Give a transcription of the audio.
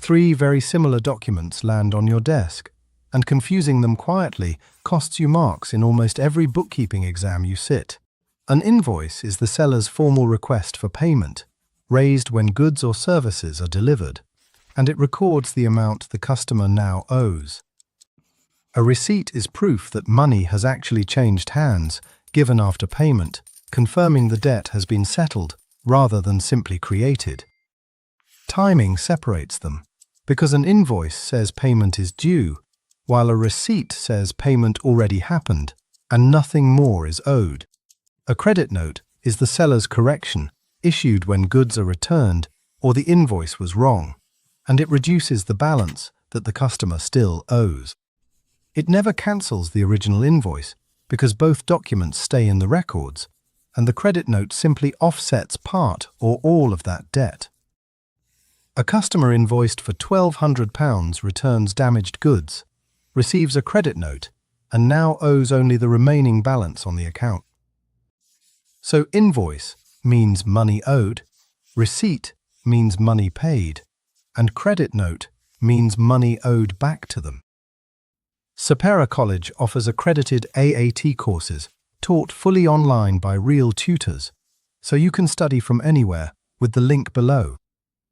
Three very similar documents land on your desk, and confusing them quietly costs you marks in almost every bookkeeping exam you sit. An invoice is the seller's formal request for payment, raised when goods or services are delivered, and it records the amount the customer now owes. A receipt is proof that money has actually changed hands, given after payment, confirming the debt has been settled rather than simply created. Timing separates them, because an invoice says payment is due, while a receipt says payment already happened and nothing more is owed. A credit note is the seller's correction, issued when goods are returned or the invoice was wrong, and it reduces the balance that the customer still owes. It never cancels the original invoice because both documents stay in the records, and the credit note simply offsets part or all of that debt. A customer invoiced for £1,200 returns damaged goods, receives a credit note, and now owes only the remaining balance on the account. So invoice means money owed, receipt means money paid, and credit note means money owed back to them. Sepera College offers accredited AAT courses taught fully online by real tutors, so you can study from anywhere with the link below.